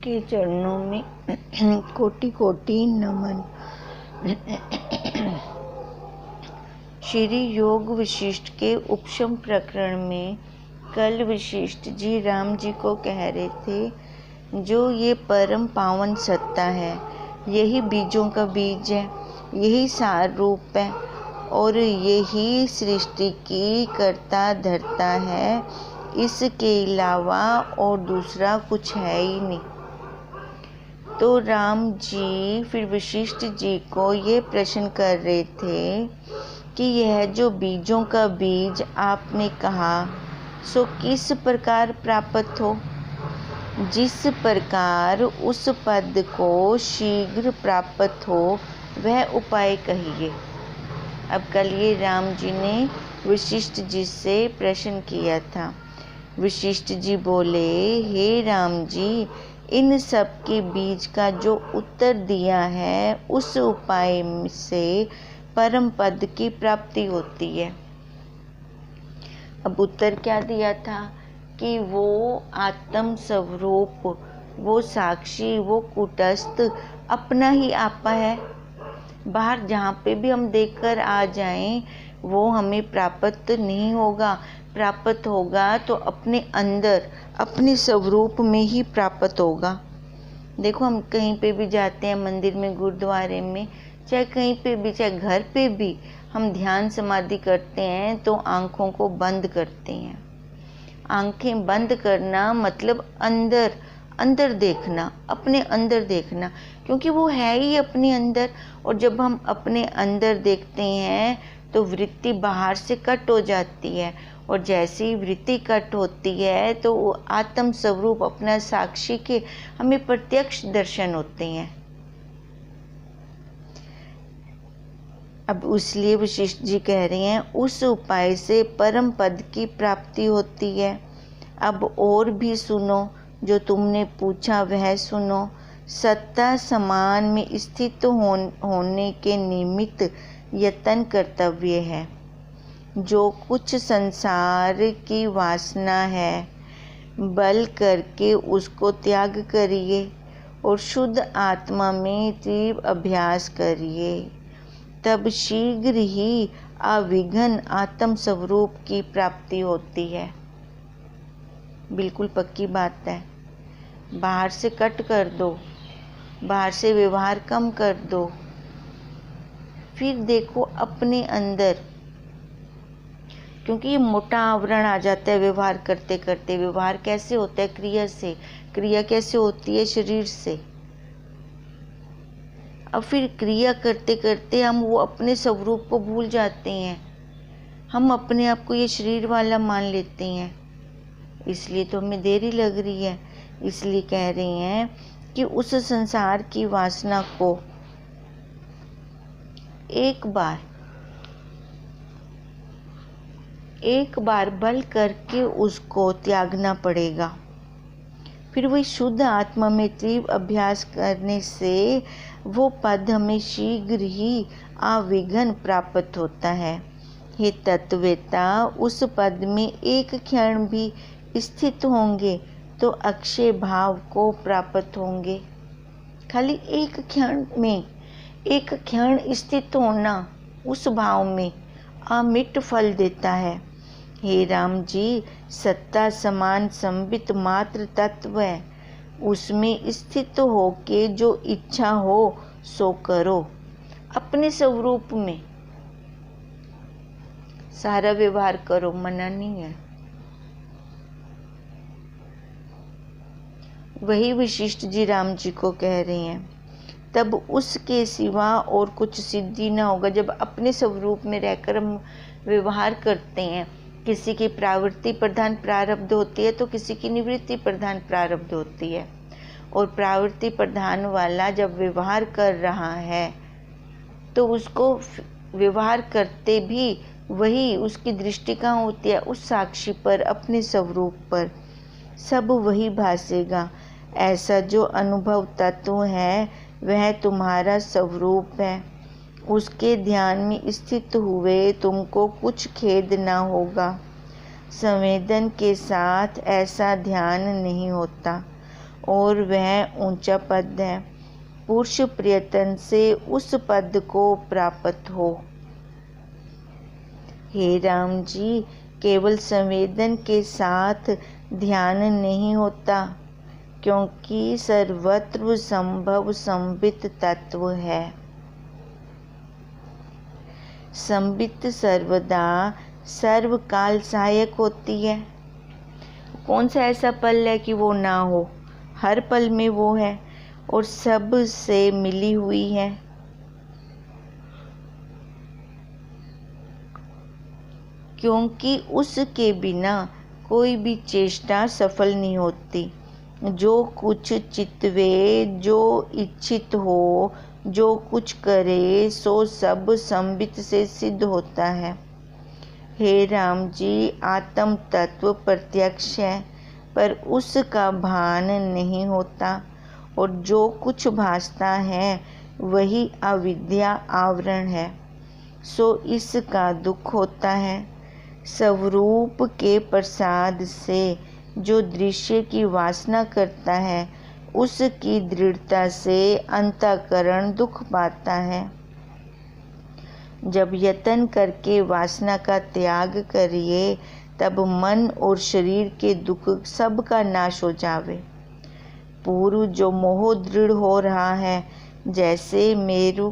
के चरणों में कोटि कोटि नमन। श्री योग वशिष्ठ के उपशम प्रकरण में कल वशिष्ठ जी राम जी को कह रहे थे, जो ये परम पावन सत्ता है, यही बीजों का बीज है, यही सार रूप है और यही सृष्टि की करता धरता है। इसके अलावा और दूसरा कुछ है ही नहीं। तो राम जी फिर वशिष्ठ जी को ये प्रश्न कर रहे थे कि यह जो बीजों का बीज आपने कहा, सो किस प्रकार प्राप्त हो, जिस प्रकार उस पद को शीघ्र प्राप्त हो वह उपाय कहिए। अब कल ये राम जी ने वशिष्ठ जी से प्रश्न किया था। वशिष्ठ जी बोले, हे राम जी, इन सब के बीज का जो उत्तर दिया है, उस उपाय से परम पद की प्राप्ति होती है। अब उत्तर क्या दिया था कि वो आत्म स्वरूप, वो साक्षी, वो कूटस्थ अपना ही आपा है। बाहर जहाँ पे भी हम देखकर आ जाएं, वो हमें प्राप्त नहीं होगा। प्राप्त होगा तो अपने अंदर, अपने स्वरूप में ही प्राप्त होगा। देखो, हम कहीं पे भी जाते हैं, मंदिर में, गुरुद्वारे में, चाहे कहीं पे भी, चाहे घर पे भी, हम ध्यान समाधि करते हैं तो आँखों को बंद करते हैं। आँखें बंद करना मतलब अंदर अंदर देखना, अपने अंदर देखना, क्योंकि वो है ही अपने अंदर। और जब हम अपने अंदर देखते हैं तो वृत्ति बाहर से कट हो जाती है, और जैसे ही वृत्ति कट होती है तो वो आत्म स्वरूप, अपना साक्षी के हमें प्रत्यक्ष दर्शन होते हैं। अब इसलिए वशिष्ठ जी कह रहे हैं, उस उपाय से परम पद की प्राप्ति होती है। अब और भी सुनो, जो तुमने पूछा वह सुनो। सत्ता समान में स्थित होने के निमित्त यत्न कर्तव्य है। जो कुछ संसार की वासना है, बल करके उसको त्याग करिए और शुद्ध आत्मा में तीव्र अभ्यास करिए, तब शीघ्र ही अविघ्न आत्म स्वरूप की प्राप्ति होती है। बिल्कुल पक्की बात है। बाहर से कट कर दो, बाहर से व्यवहार कम कर दो, फिर देखो अपने अंदर, क्योंकि ये मोटा आवरण आ जाता है व्यवहार करते करते। व्यवहार कैसे होता है? क्रिया से। क्रिया कैसे होती है? शरीर से। अब फिर क्रिया करते करते हम वो अपने स्वरूप को भूल जाते हैं। हम अपने आप को ये शरीर वाला मान लेते हैं। इसलिए तो हमें देरी लग रही है। इसलिए कह रहे हैं कि उस संसार की वासना को एक बार बल करके उसको त्यागना पड़ेगा। फिर वही शुद्ध आत्मा में तीव्र अभ्यास करने से वो पद हमें शीघ्र ही अविघ्न प्राप्त होता है। हे तत्ववेता, उस पद में एक क्षण भी स्थित होंगे तो अक्षय भाव को प्राप्त होंगे। खाली एक क्षण में, एक क्षण स्थित होना उस भाव में अमिट फल देता है। हे राम जी, सत्ता समान संबित मात्र तत्व है, उसमें स्थित होके जो इच्छा हो सो करो। अपने स्वरूप में सारा व्यवहार करो, मना नहीं है। वही वशिष्ठ जी राम जी को कह रहे हैं, तब उसके सिवा और कुछ सिद्धि ना होगा। जब अपने स्वरूप में रहकर हम व्यवहार करते हैं, किसी की प्रवृत्ति प्रधान प्रारब्ध होती है तो किसी की निवृत्ति प्रधान प्रारब्ध होती है। और प्रवृत्ति प्रधान वाला जब व्यवहार कर रहा है तो उसको व्यवहार करते भी वही उसकी दृष्टि कहाँ होती है? उस साक्षी पर, अपने स्वरूप पर। सब वही भासेगा। ऐसा जो अनुभव तत्व है वह तुम्हारा स्वरूप है। उसके ध्यान में स्थित हुए तुमको कुछ खेद ना होगा। संवेदन के साथ ऐसा ध्यान नहीं होता। और वह ऊंचा पद है। पुरुष प्रयत्न से उस पद को प्राप्त हो। हे राम जी, केवल संवेदन के साथ ध्यान नहीं होता, क्योंकि सर्वत्र संभव संबित तत्व है। संबित सर्वदा सर्वकाल सहायक होती है। कौन सा ऐसा पल है कि वो ना हो? हर पल में वो है और सब से मिली हुई है। क्योंकि उसके बिना कोई भी चेष्टा सफल नहीं होती। जो कुछ चितवे, जो इच्छित हो, जो कुछ करे, सो सब संबित से सिद्ध होता है। हे राम जी, आत्म तत्व प्रत्यक्ष है, पर उसका भान नहीं होता, और जो कुछ भासता है वही अविद्या आवरण है, सो इसका दुख होता है। स्वरूप के प्रसाद से जो दृश्य की वासना करता है, उसकी दृढ़ता से अंतःकरण दुख पाता है। जब यत्न करके वासना का त्याग करिए, तब मन और शरीर के दुख सब का नाश हो जावे। पूर्व जो मोह दृढ़ हो रहा है, जैसे मेरु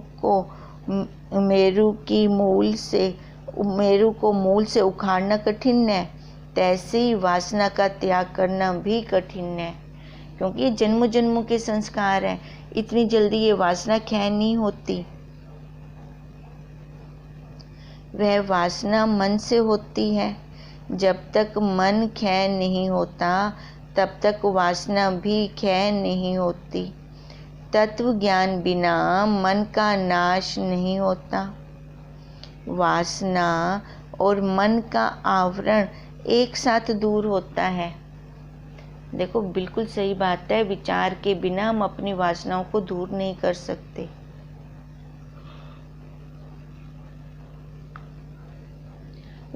को मूल से उखाड़ना कठिन है, तैसे ही वासना का त्याग करना भी कठिन है। क्योंकि ये जन्म जन्मों के संस्कार हैं, इतनी जल्दी ये वासना क्षय नहीं होती। वह वासना मन से होती है। जब तक मन क्षय नहीं होता, तब तक वासना भी क्षय नहीं होती। तत्व ज्ञान बिना मन का नाश नहीं होता। वासना और मन का आवरण एक साथ दूर होता है। देखो, बिल्कुल सही बात है। विचार के बिना हम अपनी वासनाओं को दूर नहीं कर सकते।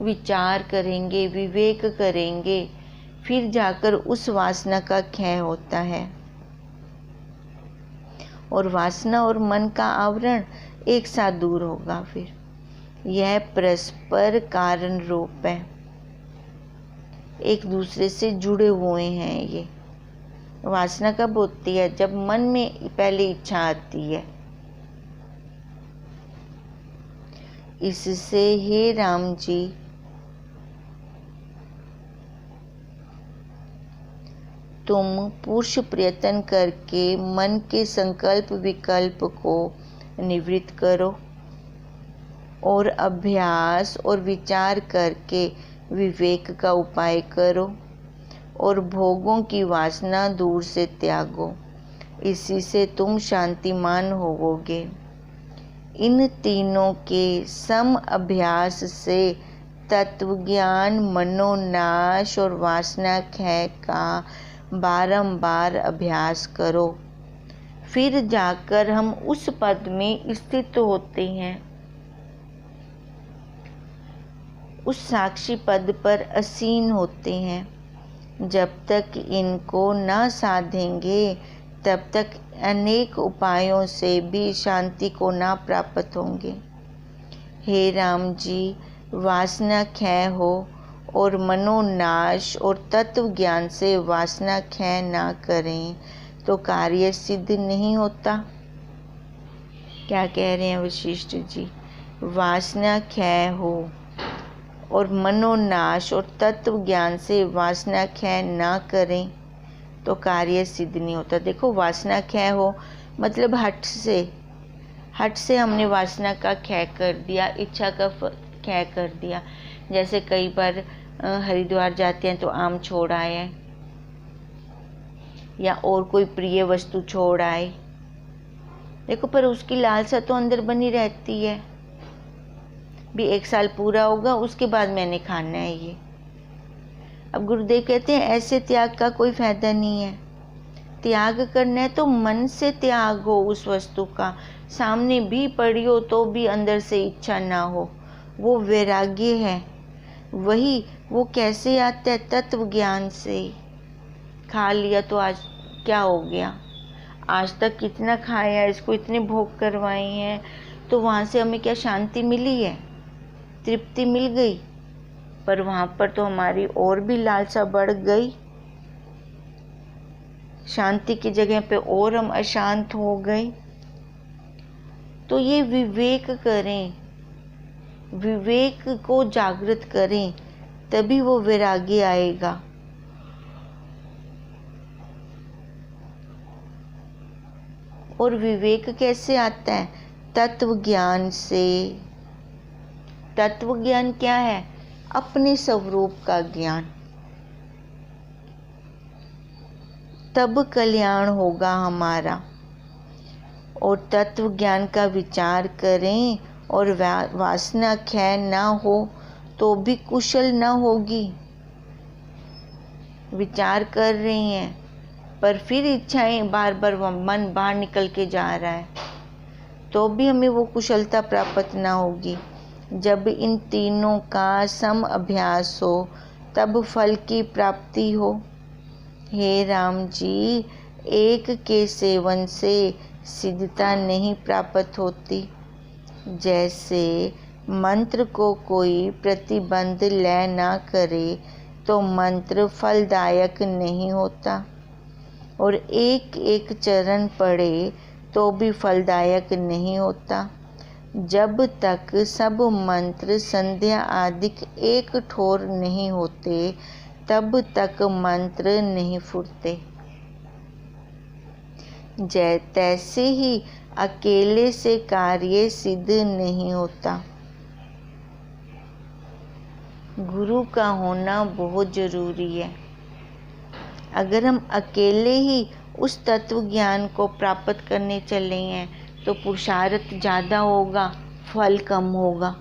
विचार करेंगे, विवेक करेंगे, फिर जाकर उस वासना का क्षय होता है। और वासना और मन का आवरण एक साथ दूर होगा। फिर यह परस्पर कारण रूप है, एक दूसरे से जुड़े हुए हैं। ये वासना कब होती है? जब मन में पहले इच्छा आती है। इससे हे राम जी, तुम पुरुष प्रयत्न करके मन के संकल्प विकल्प को निवृत्त करो, और अभ्यास और विचार करके विवेक का उपाय करो, और भोगों की वासना दूर से त्यागो। इसी से तुम शांतिमान होवोगे। इन तीनों के सम अभ्यास से तत्वज्ञान, मनोनाश और वासना क्षय का बारंबार अभ्यास करो। फिर जाकर हम उस पद में स्थित होते हैं। उस साक्षी पद पर आसीन होते हैं। जब तक इनको न साधेंगे, तब तक अनेक उपायों से भी शांति को ना प्राप्त होंगे। हे राम जी, वासना क्षय हो और मनोनाश और तत्व ज्ञान से वासना क्षय ना करें तो कार्य सिद्ध नहीं होता। क्या कह रहे हैं वशिष्ठ जी? वासना क्षय हो और मनोनाश और तत्व ज्ञान से वासना क्षय ना करें तो कार्य सिद्ध नहीं होता। देखो, वासना क्षय हो मतलब हठ से हमने वासना का क्षय कर दिया, इच्छा का क्षय कर दिया। जैसे कई बार हरिद्वार जाते हैं तो आम छोड़ आए हैं, या और कोई प्रिय वस्तु छोड़ आए। देखो, पर उसकी लालसा तो अंदर बनी रहती है। भी 1 साल पूरा होगा, उसके बाद मैंने खाना है ये। अब गुरुदेव कहते हैं ऐसे त्याग का कोई फायदा नहीं है। त्याग करना है तो मन से त्याग हो उस वस्तु का। सामने भी पड़ी हो तो भी अंदर से इच्छा ना हो, वो वैराग्य है। वो कैसे आता है? तत्व ज्ञान से। खा लिया तो आज क्या हो गया, आज तक कितना खाया, इसको इतने भोग करवाए हैं, तो वहाँ से हमें क्या शांति मिली है, तृप्ति मिल गई? पर वहाँ पर तो हमारी और भी लालसा बढ़ गई, शांति की जगह पे और हम अशांत हो गए। तो ये विवेक करें, विवेक को जागृत करें, तभी वो वैराग्य आएगा। और विवेक कैसे आता है? तत्व ज्ञान से। तत्व ज्ञान क्या है? अपने स्वरूप का ज्ञान। तब कल्याण होगा हमारा। और तत्व ज्ञान का विचार करें और वासना क्षय ना हो तो भी कुशल ना होगी। विचार कर रही हैं पर फिर इच्छाएं बार बार मन बाहर निकल के जा रहा है, तो भी हमें वो कुशलता प्राप्त ना होगी। जब इन तीनों का सम अभ्यास हो तब फल की प्राप्ति हो। हे राम जी, एक के सेवन से सिद्धता नहीं प्राप्त होती। जैसे मंत्र को कोई प्रतिबंध ले ना करे तो मंत्र फलदायक नहीं होता, और एक एक चरण पढ़े तो भी फलदायक नहीं होता। जब तक सब मंत्र संध्या आदि एक ठोर नहीं होते तब तक मंत्र नहीं फूटते। तैसे ही अकेले से कार्य सिद्ध नहीं होता। गुरु का होना बहुत जरूरी है। अगर हम अकेले ही उस तत्व ज्ञान को प्राप्त करने चले हैं तो पुरुषार्थ ज़्यादा होगा, फल कम होगा।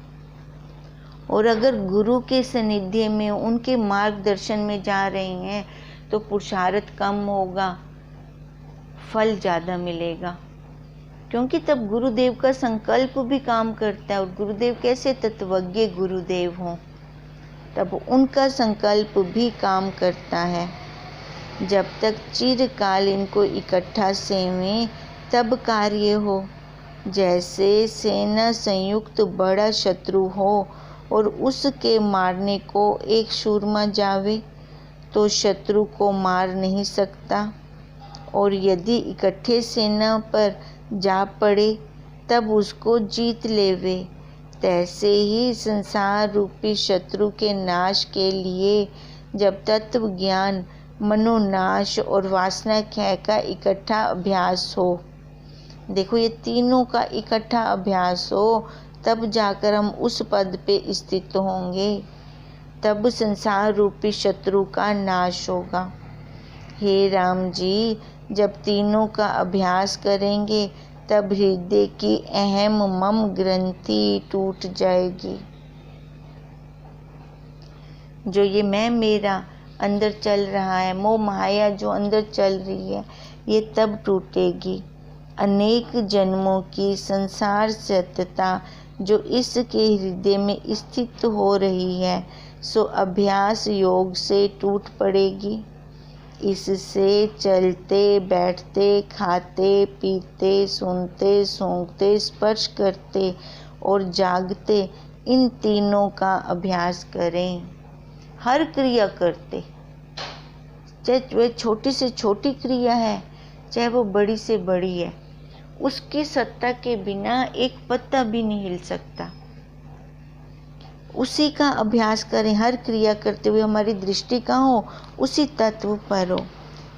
और अगर गुरु के सानिध्य में, उनके मार्गदर्शन में जा रहे हैं तो पुरुषार्थ कम होगा, फल ज़्यादा मिलेगा। क्योंकि तब गुरुदेव का संकल्प भी काम करता है, और गुरुदेव कैसे तत्वज्ञ गुरुदेव हों, तब उनका संकल्प भी काम करता है। जब तक चिरकाल इनको इकट्ठा सेवें तब कार्य हो। जैसे सेना संयुक्त बड़ा शत्रु हो और उसके मारने को एक शूरमा जावे तो शत्रु को मार नहीं सकता, और यदि इकट्ठे सेना पर जा पड़े तब उसको जीत लेवे। तैसे ही संसार रूपी शत्रु के नाश के लिए जब तत्व ज्ञान, मनोनाश और वासना क्षय का इकट्ठा अभ्यास हो, देखो ये तीनों का इकट्ठा अभ्यास हो, तब जाकर हम उस पद पे स्थित होंगे, तब संसार रूपी शत्रु का नाश होगा। हे राम जी, जब तीनों का अभ्यास करेंगे तब हृदय की अहम मम ग्रंथि टूट जाएगी। जो ये मैं मेरा अंदर चल रहा है, मोह माया जो अंदर चल रही है, ये तब टूटेगी। अनेक जन्मों की संसार सत्यता जो इसके हृदय में स्थित हो रही है, सो अभ्यास योग से टूट पड़ेगी। इससे चलते बैठते, खाते पीते, सुनते सूंघते, स्पर्श करते और जागते, इन तीनों का अभ्यास करें। हर क्रिया करते, चाहे वह छोटी से छोटी क्रिया है, चाहे वो बड़ी से बड़ी है, उसकी सत्ता के बिना एक पत्ता भी नहीं हिल सकता। उसी का अभ्यास करें। हर क्रिया करते हुए हमारी दृष्टि कहाँ हो? उसी तत्व पर हो।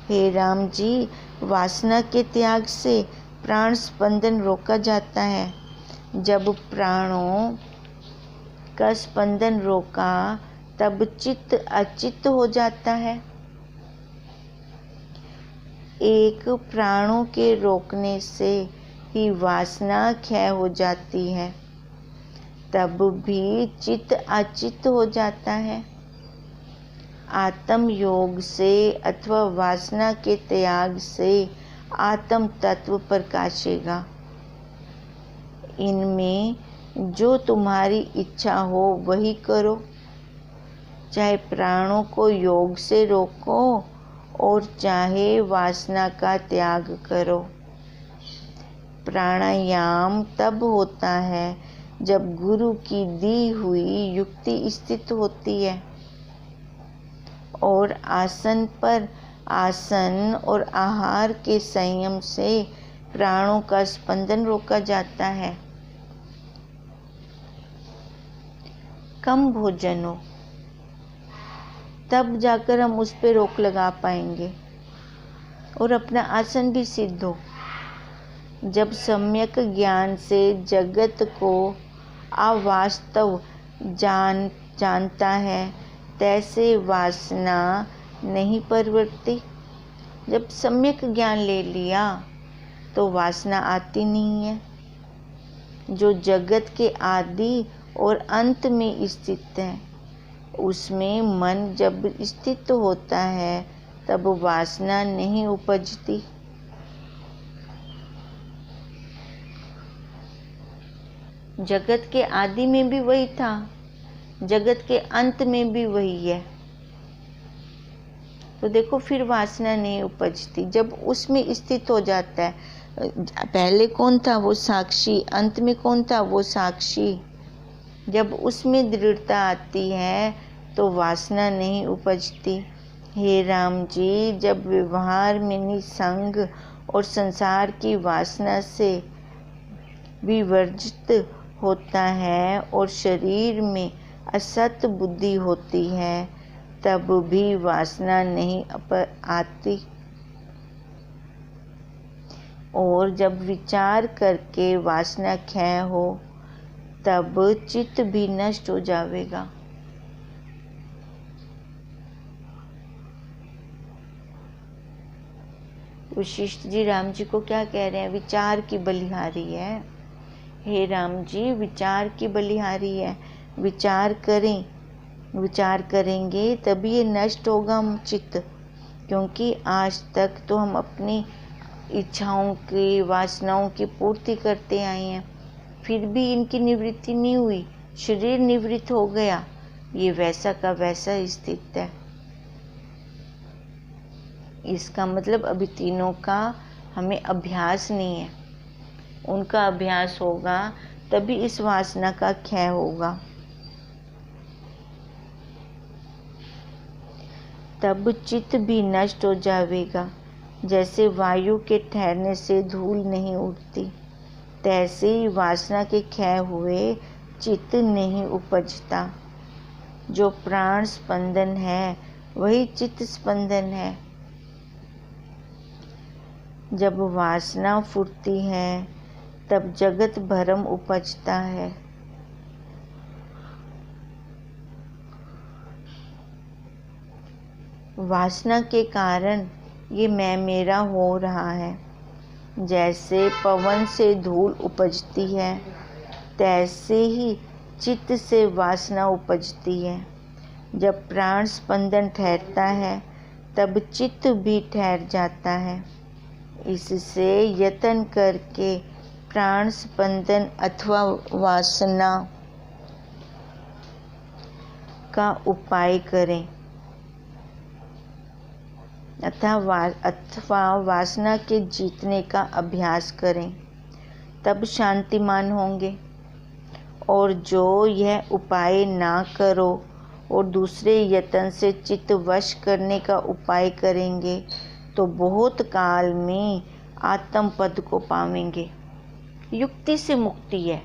हे राम जी, वासना के त्याग से प्राण स्पंदन रोका जाता है। जब प्राणों का स्पंदन रोका तब चित्त अचित्त हो जाता है। एक प्राणों के रोकने से ही वासना क्षय हो जाती है, तब भी चित्त अचित्त हो जाता है। आत्म योग से अथवा वासना के त्याग से आत्म तत्व प्रकाशेगा। इनमें जो तुम्हारी इच्छा हो वही करो। चाहे प्राणों को योग से रोको और चाहे वासना का त्याग करो। प्राणायाम तब होता है जब गुरु की दी हुई युक्ति स्थित होती है और आसन पर आसन और आहार के संयम से प्राणों का स्पंदन रोका जाता है। कम भोजन हो तब जाकर हम उस पे रोक लगा पाएंगे और अपना आसन भी सिद्ध हो। जब सम्यक ज्ञान से जगत को अवास्तव जानता है, तैसे वासना नहीं परवरती। जब सम्यक ज्ञान ले लिया तो वासना आती नहीं है। जो जगत के आदि और अंत में स्थित है, उसमें मन जब स्थित होता है तब वासना नहीं उपजती। जगत के आदि में भी वही था, जगत के अंत में भी वही है, तो देखो फिर वासना नहीं उपजती। जब उसमें स्थित हो जाता है, पहले कौन था? वो साक्षी। अंत में कौन था? वो साक्षी। जब उसमें दृढ़ता आती है तो वासना नहीं उपजती। हे राम जी, जब व्यवहार में निसंग और संसार की वासना से विवर्जित होता है और शरीर में असत बुद्धि होती है, तब भी वासना नहीं आती। और जब विचार करके वासना क्षय हो, तब चित्त भी नष्ट हो जाएगा। वशिष्ठ जी राम जी को क्या कह रहे हैं? विचार की बलिहारी है। हे राम जी, विचार की बलिहारी है। विचार करें, विचार करेंगे तभी ये नष्ट होगा चित्त। क्योंकि आज तक तो हम अपनी इच्छाओं की, वासनाओं की पूर्ति करते आए हैं, फिर भी इनकी निवृत्ति नहीं हुई। शरीर निवृत्त हो गया, ये वैसा का वैसा स्थित है। इसका मतलब अभी तीनों का हमें अभ्यास नहीं है। उनका अभ्यास होगा तभी इस वासना का क्षय होगा। तब चित्त भी नष्ट हो जाएगा। जैसे वायु के ठहरने से धूल नहीं उड़ती, तैसे ही वासना के क्षय हुए चित्त नहीं उपजता। जो प्राण स्पंदन है वही चित्त स्पंदन है। जब वासना फूटती है तब जगत भरम उपजता है। वासना के कारण ये मैं मेरा हो रहा है। जैसे पवन से धूल उपजती है, तैसे ही चित्त से वासना उपजती है। जब प्राण स्पंदन ठहरता है तब चित्त भी ठहर जाता है। इससे यत्न करके प्राण स्पंदन अथवा वासना का उपाय करें अथवा वासना के जीतने का अभ्यास करें, तब शांतिमान होंगे। और जो यह उपाय ना करो और दूसरे यत्न से चित्त वश करने का उपाय करेंगे तो बहुत काल में आत्म पद को पावेंगे। युक्ति से मुक्ति है।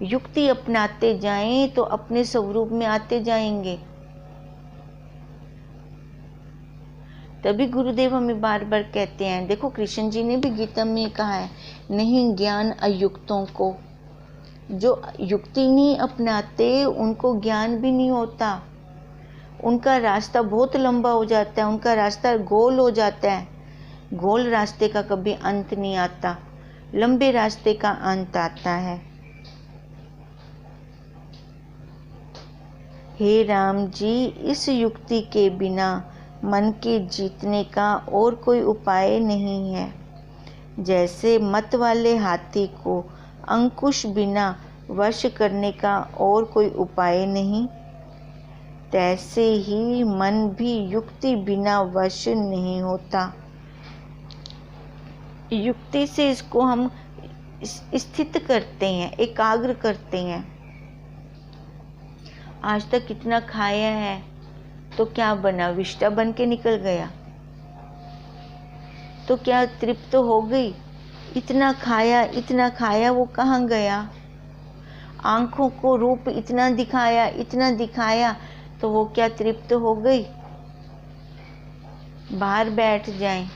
युक्ति अपनाते जाएं तो अपने स्वरूप में आते जाएंगे। तभी गुरुदेव हमें बार बार कहते हैं, देखो कृष्ण जी ने भी गीता में कहा है, नहीं ज्ञान अयुक्तों को। जो युक्ति नहीं अपनाते उनको ज्ञान भी नहीं होता। उनका रास्ता बहुत लंबा हो जाता है, उनका रास्ता गोल हो जाता है। गोल रास्ते का कभी अंत नहीं आता, लंबे रास्ते का अंत आता है। हे राम जी, इस युक्ति के बिना मन के जीतने का और कोई उपाय नहीं है। जैसे मत वाले हाथी को अंकुश बिना वश करने का और कोई उपाय नहीं, तैसे ही मन भी युक्ति बिना वश नहीं होता। युक्ति से इसको हम स्थित करते हैं, एकाग्र करते हैं। आज तक कितना खाया है तो क्या बना, विष्टा बन के निकल गया? तो क्या तृप्त हो गई? इतना खाया वो कहाँ गया? आंखों को रूप इतना दिखाया तो वो क्या तृप्त हो गई? बाहर बैठ जाएं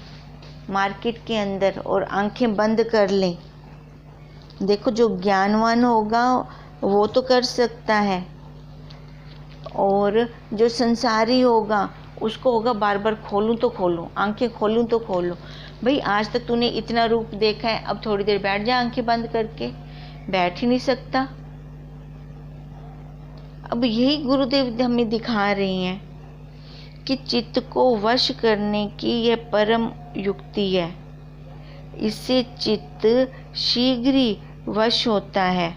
मार्केट के अंदर और आंखें बंद कर लें। देखो, जो ज्ञानवान होगा वो तो कर सकता है, और जो संसारी होगा उसको होगा बार बार खोलूं तो खोलूं, आंखें खोलूं तो खोलूं। भाई, आज तक तूने इतना रूप देखा है, अब थोड़ी देर बैठ जा आंखें बंद करके। बैठ ही नहीं सकता। अब यही गुरुदेव हमें दिखा रही हैं कि चित्त को वश करने की यह परम युक्ति है। इससे चित्त शीघ्र ही वश होता है।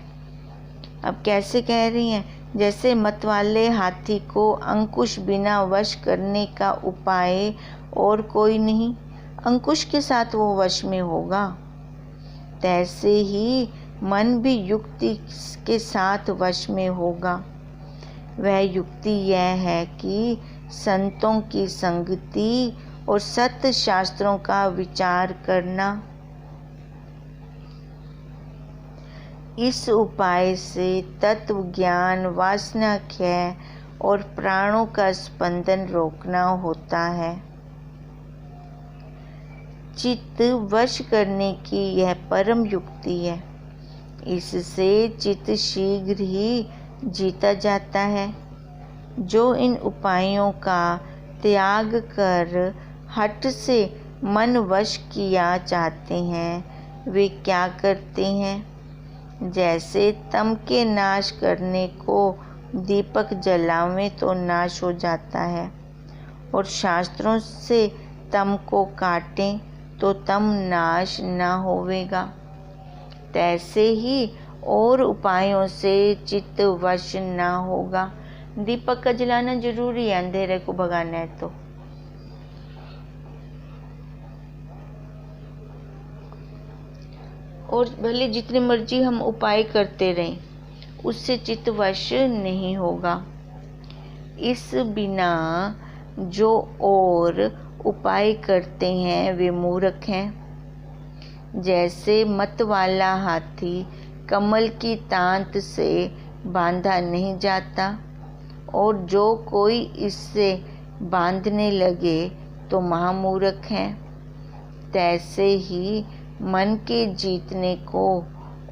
अब कैसे कह रही हैं? जैसे मतवाले हाथी को अंकुश बिना वश करने का उपाय और कोई नहीं, अंकुश के साथ वो वश में होगा। तैसे ही मन भी युक्ति के साथ वश में होगा। वह युक्ति यह है कि संतों की संगति और सत्य शास्त्रों का विचार करना। इस उपाय से तत्व ज्ञान, वासना क्षय और प्राणों का स्पंदन रोकना होता है। चित्त वश करने की यह परम युक्ति है। इससे चित्त शीघ्र ही जीता जाता है। जो इन उपायों का त्याग कर हठ से मन वश किया चाहते हैं, वे क्या करते हैं? जैसे तम के नाश करने को दीपक जलावें तो नाश हो जाता है, और शास्त्रों से तम को काटें तो तम नाश न होवेगा। तैसे ही और उपायों से चित्त वश न होगा। दीपक का जलाना जरूरी है, अंधेरे को भगाना है तो। और भले जितने मर्जी हम उपाय करते रहें, उससे चित्त वश नहीं होगा। इस बिना जो और उपाय करते हैं वे मूर्ख हैं। जैसे मत वाला हाथी कमल की तांत से बांधा नहीं जाता, और जो कोई इससे बांधने लगे तो महामूर्ख है। तैसे ही मन के जीतने को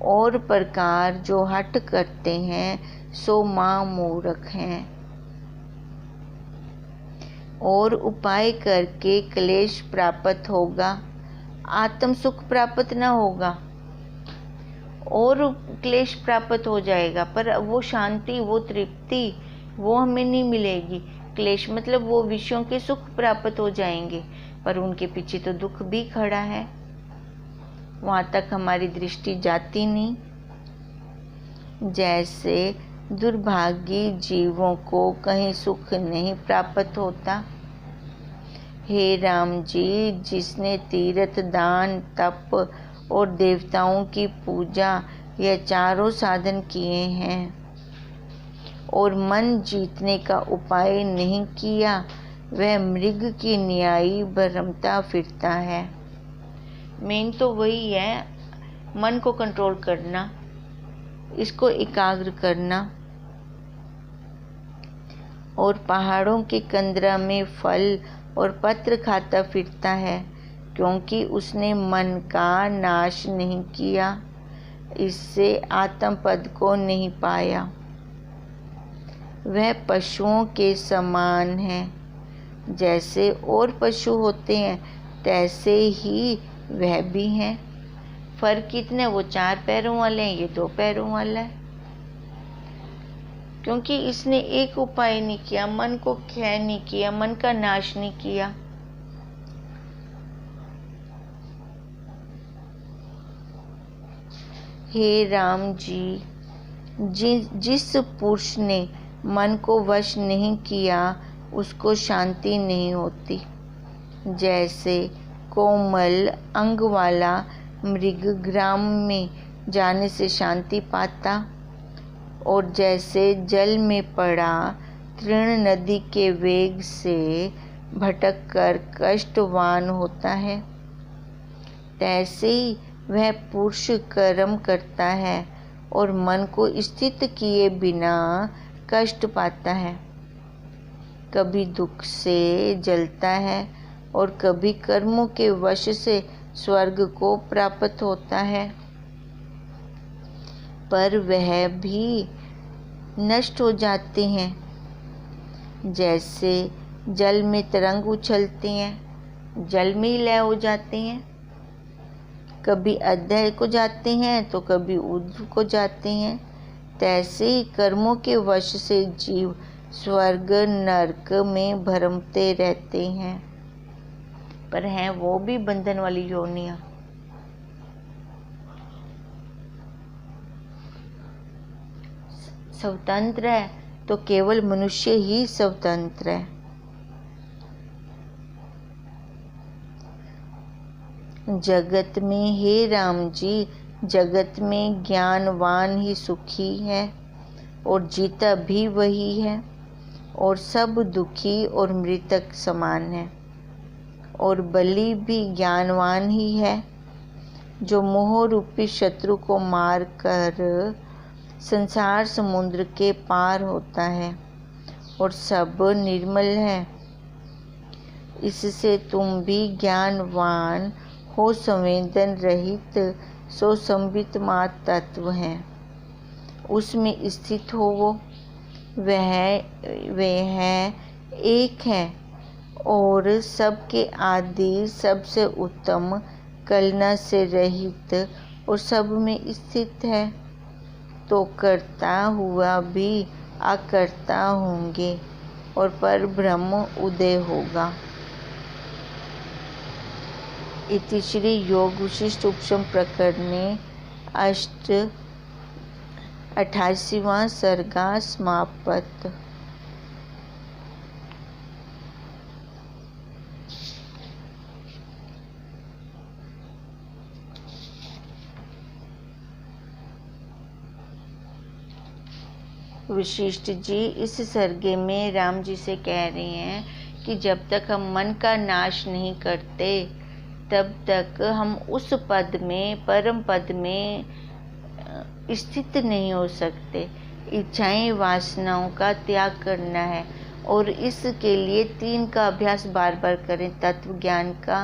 और प्रकार जो हठ करते हैं सो महामूर्ख हैं। और उपाय करके क्लेश प्राप्त होगा, आत्म सुख प्राप्त न होगा, और क्लेश प्राप्त हो जाएगा, पर वो शांति, वो तृप्ति वो हमें नहीं मिलेगी। क्लेश मतलब वो विषयों के सुख प्राप्त हो जाएंगे, पर उनके पीछे तो दुख भी खड़ा है। वहाँ तक हमारी दृष्टि जाती नहीं। जैसे दुर्भागी जीवों को कहीं सुख नहीं प्राप्त होता। हे राम जी, जिसने तीर्थ, दान, तप और देवताओं की पूजा यह चारों साधन किए हैं और मन जीतने का उपाय नहीं किया, वह मृग की न्यायी भ्रमता फिरता है। मेन तो वही है, मन को कंट्रोल करना, इसको एकाग्र करना। और पहाड़ों के कंदरा में फल और पत्र खाता फिरता है, क्योंकि उसने मन का नाश नहीं किया, इससे आत्म पद को नहीं पाया। वह पशुओं के समान है। जैसे और पशु होते हैं तैसे ही वह भी हैं। फर्क कितने, वो 4 पैरों वाले हैं, ये 2 पैरों वाला है। क्योंकि इसने एक उपाय नहीं किया, मन को क्षय नहीं किया, मन का नाश नहीं किया। हे राम जी, जिस पुरुष ने मन को वश नहीं किया उसको शांति नहीं होती। जैसे कोमल अंग वाला मृग ग्राम में जाने से शांति पाता, और जैसे जल में पड़ा तृण नदी के वेग से भटक कर कष्टवान होता है, तैसे ही वह पुरुष कर्म करता है और मन को स्थित किए बिना कष्ट पाता है। कभी दुख से जलता है और कभी कर्मों के वश से स्वर्ग को प्राप्त होता है, पर वह भी नष्ट हो जाते हैं। जैसे जल में तरंग उछलते हैं, जल में ही लय हो जाते हैं, कभी अधः को जाते हैं तो कभी ऊर्ध्व को जाते हैं, तैसे ही कर्मों के वश से जीव स्वर्ग नरक में भ्रमते रहते हैं, पर हैं वो भी बंधन वाली योनियां। स्वतंत्र है तो केवल मनुष्य ही स्वतंत्र है। जगत में, हे राम जी, जगत में ज्ञानवान ही सुखी है और जीता भी वही है, और सब दुखी और मृतक समान है, और बलि भी ज्ञानवान ही है जो मोह रूपी शत्रु को मार कर संसार समुद्र के पार होता है, और सब निर्मल है। इससे तुम भी ज्ञानवान हो, संवेदन रहित सो संबित मात तत्व है, उसमें स्थित हो वो। वह एक है और सबके आदि, सबसे उत्तम, कलना से रहित और सब में स्थित है, तो करता हुआ भी अकर्ता होंगे और पर ब्रह्म उदय होगा। इति श्री योग विशिष्ट उपशम प्रकरणे 88वां सर्गा समाप्त। वशिष्ठ जी इस सर्गे में राम जी से कह रहे हैं कि जब तक हम मन का नाश नहीं करते तब तक हम उस पद में, परम पद में स्थित नहीं हो सकते। इच्छाएं, वासनाओं का त्याग करना है और इसके लिए 3 का अभ्यास बार बार करें। तत्व ज्ञान का,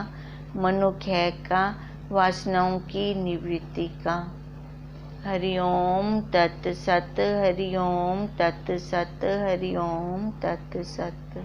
मनोक्षय का, वासनाओं की निवृत्ति का। हरि ओम तत्सत, हरि ओम तत्सत, हरि ओम तत्सत।